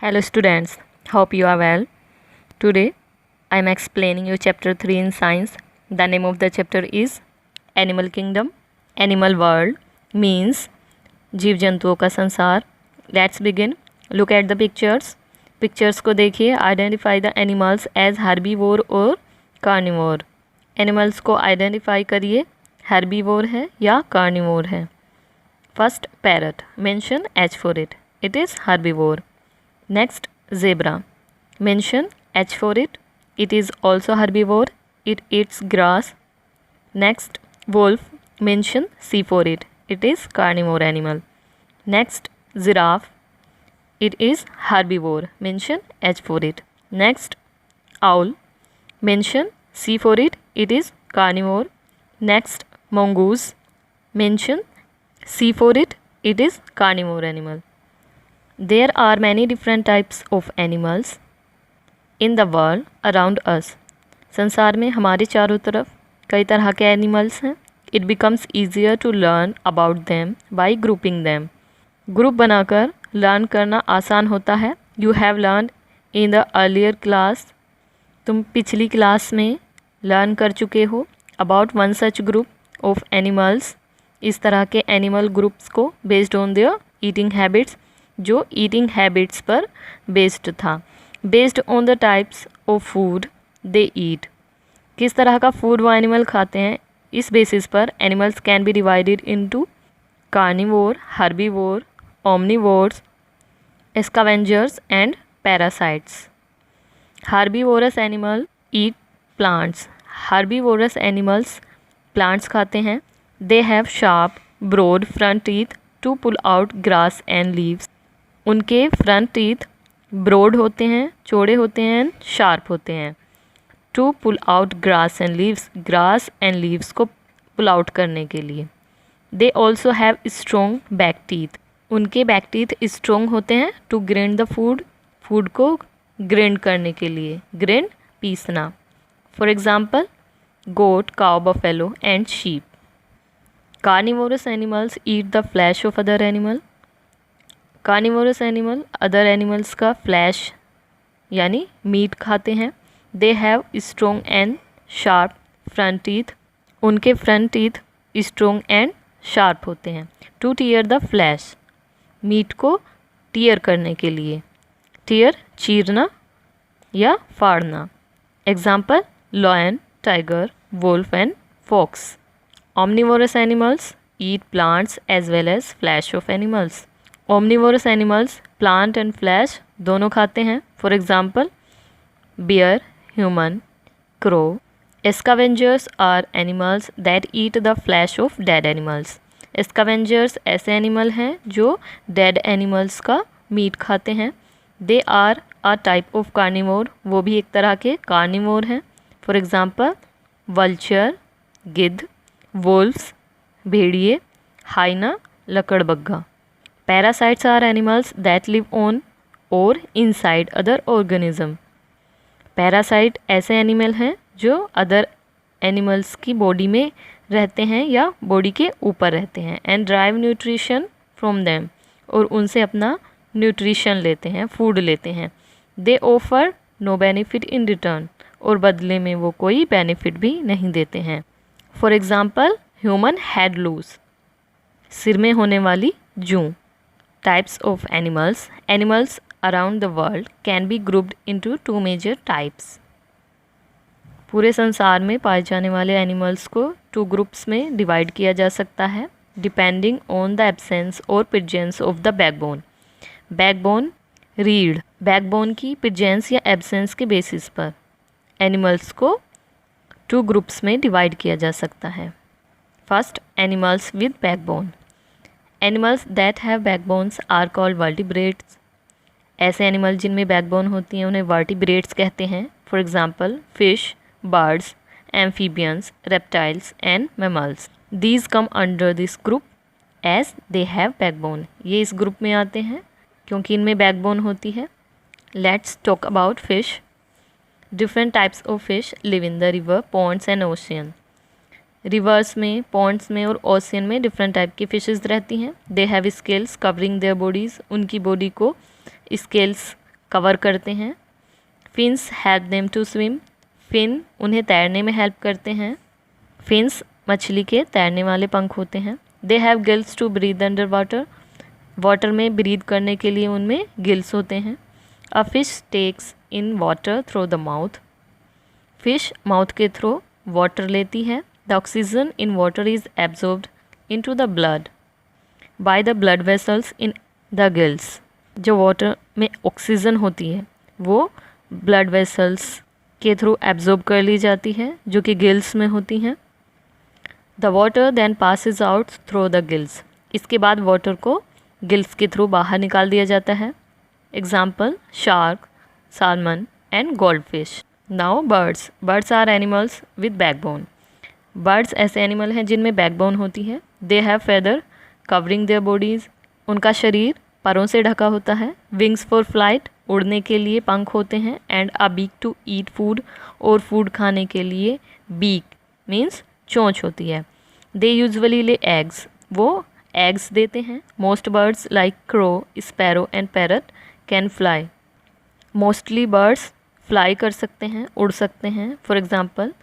Hello students, hope you are well. Today I am explaining you chapter 3 in science. The name of the chapter is Animal Kingdom. Animal world means जीव जंतुओं का संसार. Let's begin. Look at the pictures. Pictures को देखिए. Identify the animals as herbivore और carnivore. Animals को identify करिए. Herbivore है या carnivore है. First parrot. Mention H for it. It is herbivore. Next, zebra. Mention H for it. It is also herbivore. It eats grass. Next, wolf. Mention C for it. It is carnivore animal. Next, giraffe. It is herbivore. Mention H for it. Next, owl. Mention C for it. It is carnivore. Next, mongoose. Mention C for it. It is carnivore animal. There are many different types of animals in the world around us. संसार में हमारे चारों तरफ कई तरह के animals हैं. It becomes easier to learn about them by grouping them. Group बनाकर लर्न करना आसान होता है. You have learned in the earlier class. तुम पिछली क्लास में लर्न कर चुके हो about one such group of animals. इस तरह के एनिमल ग्रुप्स को based on their eating habits, जो ईटिंग हैबिट्स पर बेस्ड था. Based on the types of food they eat. किस तरह का फूड वो एनिमल खाते हैं, इस बेसिस पर animals can be divided into carnivore, herbivore, omnivores, scavengers and parasites. Herbivorous animal eat plants. Herbivorous animals plants खाते हैं. They have sharp broad front teeth to pull out grass and leaves. उनके front teeth broad होते हैं, चौड़े होते हैं, sharp होते हैं. To pull out grass and leaves. Grass and leaves को पुल आउट करने के लिए. They also have strong back teeth. उनके बैक टीथ स्ट्रोंग होते हैं to grind the food. Food को ग्राइंड करने के लिए. ग्राइंड पीसना. For example goat, cow, buffalo and sheep. Carnivorous animals eat the flesh of other animal. Carnivorous animal other animals का flesh यानी मीट खाते हैं. They have strong and sharp front teeth. उनके front teeth strong and sharp होते हैं. To tear the flesh. Meat को tear करने के लिए. टीयर चीरना या फाड़ना. Example lion, tiger, wolf and fox. Omnivorous animals eat plants as well as flesh of animals. Omnivorous animals plant and flesh दोनों खाते हैं. For example, bear, human, crow. Scavengers are animals that eat the flesh of dead animals. Scavengers ऐसे animal हैं जो dead animals का meet खाते हैं. They are a type of carnivore. वो भी एक तरह के carnivore हैं. For example, vulture, गिद्ध, वोल्फ्स भेड़िए, हाइना लकड़बग्घा. Parasites are animals that live on और इनसाइड अदर ऑर्गेनिज्म. पैरासाइट ऐसे एनिमल हैं जो अदर एनिमल्स की बॉडी में रहते हैं या बॉडी के ऊपर रहते हैं. And derive nutrition from them. और उनसे अपना न्यूट्रिशन लेते हैं, फूड लेते हैं. They offer no benefit in return. और बदले में वो कोई बेनिफिट भी नहीं देते हैं. For example human head louse. सिर में होने वाली जूं. Types of animals. Animals around the world can be grouped into two major types. पूरे संसार में पाए जाने वाले एनिमल्स को टू ग्रुप्स में डिवाइड किया जा सकता है डिपेंडिंग ऑन द एब्सेंस और presence of the backbone. Backbone रीढ़. बैकबोन की प्रेजेंस या एब्सेंस के बेसिस पर एनिमल्स को टू ग्रुप्स में डिवाइड किया जा सकता है. First, animals with backbone. Animals that have backbones are called vertebrates. ऐसे एनिमल जिनमें बैकबोन होती हैं उन्हें वर्टिब्रेट्स कहते हैं. For example fish, birds, amphibians, reptiles and mammals. These come under this group as they have backbone. ये इस group में आते हैं क्योंकि इनमें बैकबोन होती है. Let's talk about fish. Different types of fish live in the river, ponds and ocean. Reverse में, पॉन्ड्स में और ओशियन में डिफरेंट टाइप की फिशेस रहती हैं. They have scales covering their bodies. उनकी बॉडी को स्केल्स कवर करते हैं। Fins help them to swim, fin उन्हें तैरने में हेल्प करते हैं। फिन्स मछली के तैरने वाले पंख होते हैं। They have gills to breathe under water, water में ब्रीद करने के लिए उनमें गिल्स होते हैं। A fish takes in water through the mouth, fish mouth के थ्रू वाटर लेती है। The oxygen in water is absorbed into the blood by the blood vessels in the gills, जो वाटर में ऑक्सीजन होती है वो ब्लड वेसल्स के थ्रू एब्जॉर्ब कर ली जाती है, जो कि गिल्स में होती हैं। The water then passes out through the gills, इसके बाद वाटर को गिल्स के थ्रू बाहर निकाल दिया जाता है। Example shark, salmon and goldfish. Now birds, birds are animals with backbone, birds ऐसे एनिमल हैं जिनमें बैकबोन होती है। They have feather covering their bodies, उनका शरीर परों से ढका होता है। विंग्स फॉर फ्लाइट, उड़ने के लिए पंख होते हैं। And a beak to eat food, और फूड खाने के लिए बीक मीन्स चोंच होती है। दे यूजुअली ले एग्स, वो एग्स देते हैं। Most birds like crow, sparrow and parrot can fly, mostly birds fly कर सकते हैं, उड़ सकते हैं। फॉर एग्जाम्पल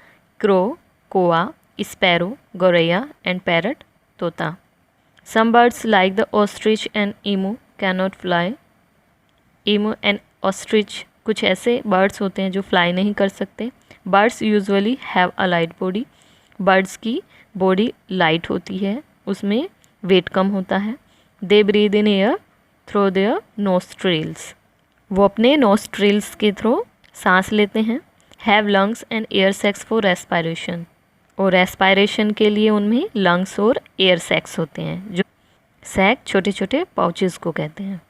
क्रो, कोआ, स्पैरो, गोरैया एंड पैरट, तोता। Some birds like the ostrich and emu can not fly, emu and ostrich कुछ ऐसे बर्ड्स होते हैं जो फ्लाई नहीं कर सकते। Birds usually have a light body, birds की बॉडी लाइट होती है, उसमें वेट कम होता है। They breathe in air through their nostrils, वो अपने नोस्ट्रिल्स के थ्रू सांस लेते हैं। Have lungs and air sacs for respiration, और रेस्पायरेशन के लिए उनमें लंग्स और एयर सैक्स होते हैं, जो सैक छोटे छोटे पाउचेस को कहते हैं।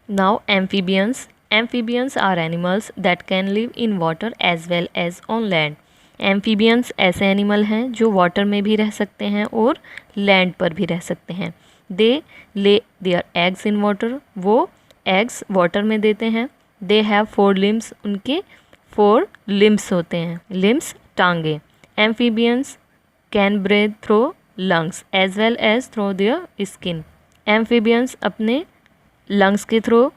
Now amphibians, amphibians are animals that can live in water as well as on land, amphibians ऐसे एनिमल हैं जो वाटर में भी रह सकते हैं और लैंड पर भी रह सकते हैं। They lay their eggs in water, वो एग्स वाटर में देते हैं। दे हैव 4 लिम्स, उनके 4 लिम्स होते हैं, लिम्स टांगे। Amphibians can breathe through lungs as well as through their skin, amphibians अपने लंग्स के थ्रू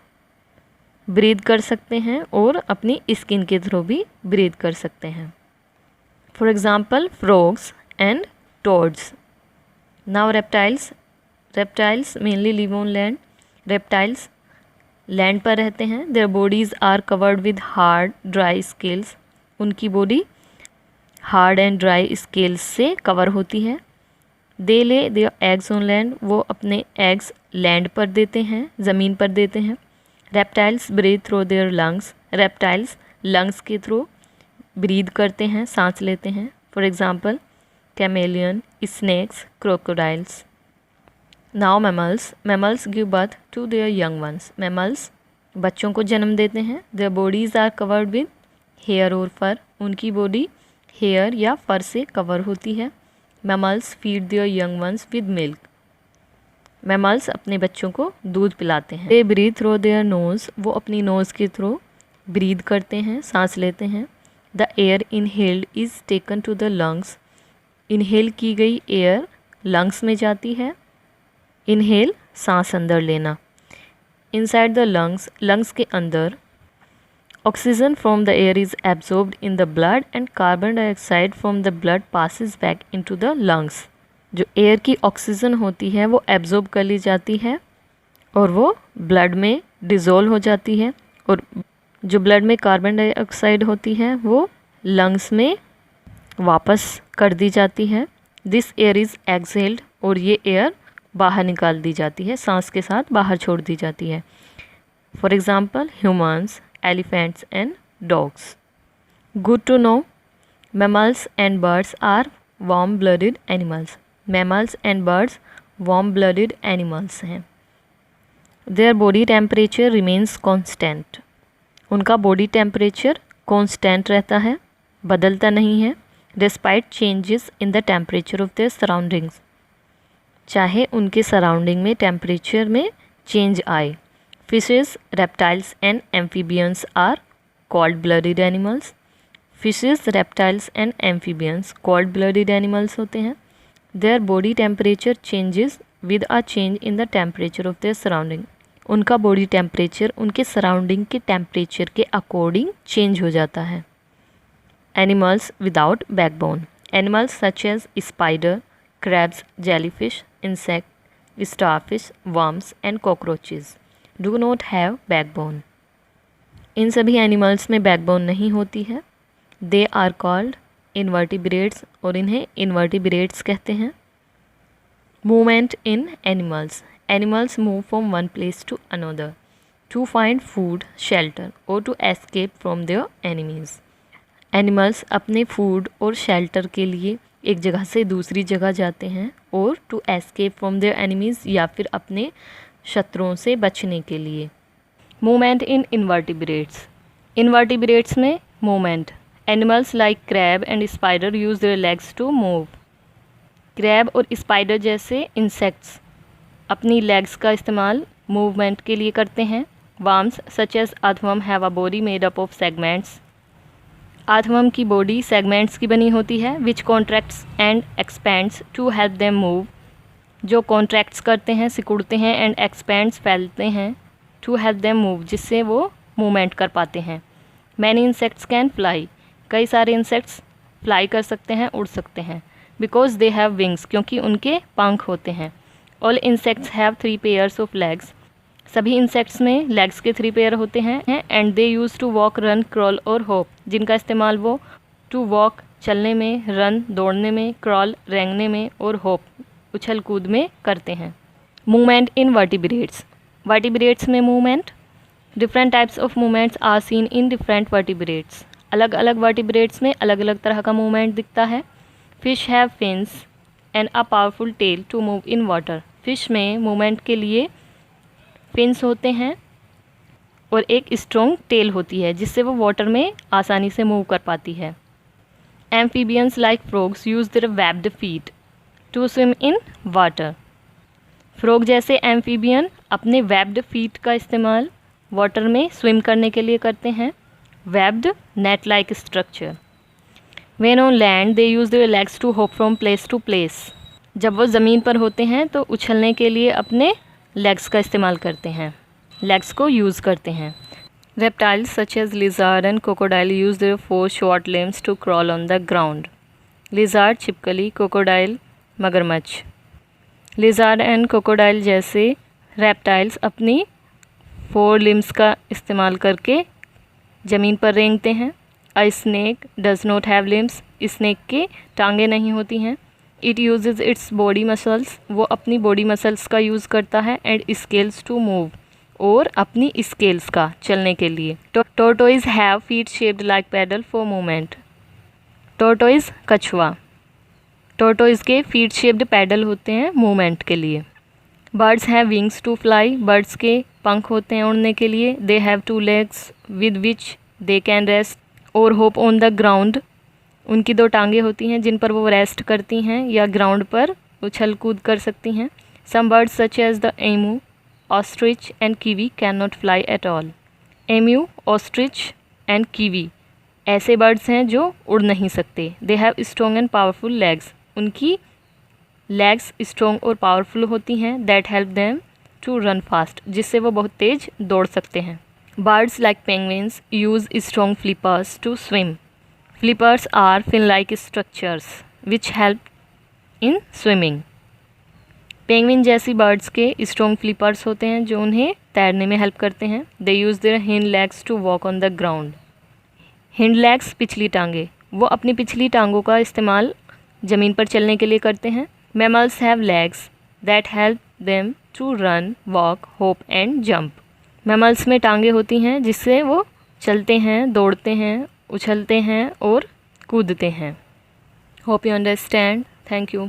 ब्रीथ कर सकते हैं और अपनी स्किन के थ्रू भी ब्रीथ कर सकते हैं। For example frogs and toads. Now reptiles, reptiles mainly live on land, reptiles land पर रहते हैं। Their bodies are covered with hard dry scales, उनकी body hard and dry scales से कवर होती है। दे lay their eggs on land, वो अपने eggs land पर देते हैं, ज़मीन पर देते हैं। Reptiles breathe through their lungs, reptiles lungs के थ्रू ब्रीद करते हैं, सांस लेते हैं। For example chameleon, snakes, crocodiles. Now mammals, mammals give birth to their young ones, mammals बच्चों को जन्म देते हैं। Their bodies are covered with hair और फर, उनकी बॉडी हेयर या फर से कवर होती है। Mammals feed their young ones with milk, mammals अपने बच्चों को दूध पिलाते हैं। They breathe through their nose, वो अपनी नोज़ के थ्रू ब्रीद करते हैं, सांस लेते हैं। The air inhaled is taken to the lungs, inhale की गई एयर लंग्स में जाती है। इनहेल सांस अंदर लेना। इनसाइड द लंग्स, लंग्स के अंदर oxygen from the air is absorbed in the blood and carbon dioxide from the blood passes back into the lungs, जो एयर की ऑक्सीजन होती है वो एब्जॉर्ब कर ली जाती है और वो ब्लड में डिज़ोल्व हो जाती है, और जो ब्लड में कार्बन डाइऑक्साइड होती है वो लंग्स में वापस कर दी जाती है। दिस एयर इज़ एक्सहेल्ड, और ये एयर बाहर निकाल दी जाती है, सांस के साथ बाहर छोड़ दी जाती है। For example humans, elephants and dogs. Good to know, mammals and birds are warm blooded animals, mammals and birds warm blooded animals हैं। Their body temperature remains constant, उनका बॉडी टेम्परेचर कॉन्स्टेंट रहता है, बदलता नहीं है। Despite changes in the temperature of their surroundings, चाहे उनके surrounding में टेम्परेचर में चेंज आए। Fishes, reptiles and amphibians are cold blooded animals, fishes, reptiles and amphibians cold blooded animals होते हैं। Their body temperature changes with a change in the temperature of their surrounding, उनका body temperature उनके surrounding के temperature के according change हो जाता है। Animals without backbone, animals such as spider, crabs, jellyfish, insect, starfish, worms and cockroaches do not have backbone. इन सभी animals में backbone नहीं होती है। दे आर कॉल्ड इनवर्टिब्रेट्स और इन्हें इनवर्टिब्रेट्स कहते हैं। Movement in animals, animals move from one place to another to find food, shelter और to escape from their enemies. Animals अपने फूड और शेल्टर के लिए एक जगह से दूसरी जगह जाते हैं और to escape from their enemies या फिर अपने शत्रुओं से बचने के लिए। मूवमेंट इन इनवर्टिब्रेट्स, इनवर्टिब्रेट्स में movement, animals like crab and spider use their legs to move. Crab और स्पाइडर जैसे इंसेक्ट्स अपनी लेग्स का इस्तेमाल मूवमेंट के लिए करते हैं। Worms such as earthworm have a body made up of segments, earthworm की बॉडी सेगमेंट्स की बनी होती है। Which contracts and expends to help them move, जो कॉन्ट्रैक्ट्स करते हैं, सिकुड़ते हैं, एंड एक्सपेंड्स फैलते हैं टू हेल्प देम मूव, जिससे वो मूवमेंट कर पाते हैं। मैनी इंसेक्ट्स कैन फ्लाई, कई सारे इंसेक्ट्स फ्लाई कर सकते हैं, उड़ सकते हैं। बिकॉज दे हैव विंग्स, क्योंकि उनके पंख होते हैं। All insects have 3 pairs of legs, सभी इंसेक्ट्स में लेग्स के 3 पेयर होते हैं। And they use to walk, run, crawl और होप, जिनका इस्तेमाल वो टू वॉक चलने में, रन दौड़ने में, क्रॉल रेंगने में और होप उछल कूद में करते हैं। मूवमेंट इन वर्टिब्रेट्स, वर्टिब्रेट्स में movement, different types of movements are seen in different vertebrates, अलग अलग वर्टिब्रेट्स में अलग अलग तरह का मूवमेंट दिखता है। Fish have fins and a powerful tail to move in water, fish में मूवमेंट के लिए फिन्स होते हैं और एक स्ट्रॉन्ग टेल होती है जिससे वो वाटर में आसानी से मूव कर पाती है। Amphibians like frogs use their webbed feet to swim in water, frog जैसे एम्फीबियन अपने वेब्ड फीट का इस्तेमाल वाटर में स्विम करने के लिए करते हैं। Webbed net like structure, when on land they use their legs to hop from place to place, जब वो ज़मीन पर होते हैं तो उछलने के लिए अपने लेग्स का इस्तेमाल करते हैं, लेग्स को यूज़ करते हैं। Reptiles such as lizard and crocodile use their 4 short limbs to crawl on the ground, lizard छिपकली, क्रोकोडाइल मगरमच्छ। लिजार्ड एंड क्रोकोडाइल जैसे रेप्टाइल्स अपनी 4 लिम्स का इस्तेमाल करके ज़मीन पर रेंगते हैं। अ snake does not have limbs, snake की टांगें नहीं होती हैं। It uses its body muscles, वो अपनी बॉडी मसल्स का यूज़ करता है। एंड स्केल्स टू मूव, और अपनी स्केल्स का चलने के लिए। Tortoise have feet shaped like paddle for movement, tortoise कछुआ, टोर्टोइज के फीट शेप्ड पैडल होते हैं मूवमेंट के लिए। Birds have wings to fly, birds के पंख होते हैं उड़ने के लिए। They have 2 legs with which they can rest और होप ऑन द ग्राउंड, उनकी 2 टांगें होती हैं जिन पर वो रेस्ट करती हैं या ग्राउंड पर उछल कूद कर सकती हैं। Some birds such as the emu, ostrich and kiwi can not fly at all, emu, ostrich and kiwi ऐसे बर्ड्स हैं जो उड़ नहीं सकते। They have strong and powerful legs, उनकी लेग्स स्ट्रॉन्ग और पावरफुल होती हैं। That help them to run fast, जिससे वो बहुत तेज़ दौड़ सकते हैं। Birds like penguins use strong flippers to swim, flippers are fin like structures which help in swimming. Penguin जैसी बर्ड्स के स्ट्रॉन्ग फ्लिपर्स होते हैं जो उन्हें तैरने में हेल्प करते हैं। They use their hind legs to walk on the ground, hind legs पिछली टांगे, वो अपनी पिछली टांगों का इस्तेमाल ज़मीन पर चलने के लिए करते हैं। Mammals have legs that help them to run, walk, hop and jump, mammals में टांगे होती हैं जिससे वो चलते हैं, दौड़ते हैं, उछलते हैं और कूदते हैं। Hope you understand. Thank you.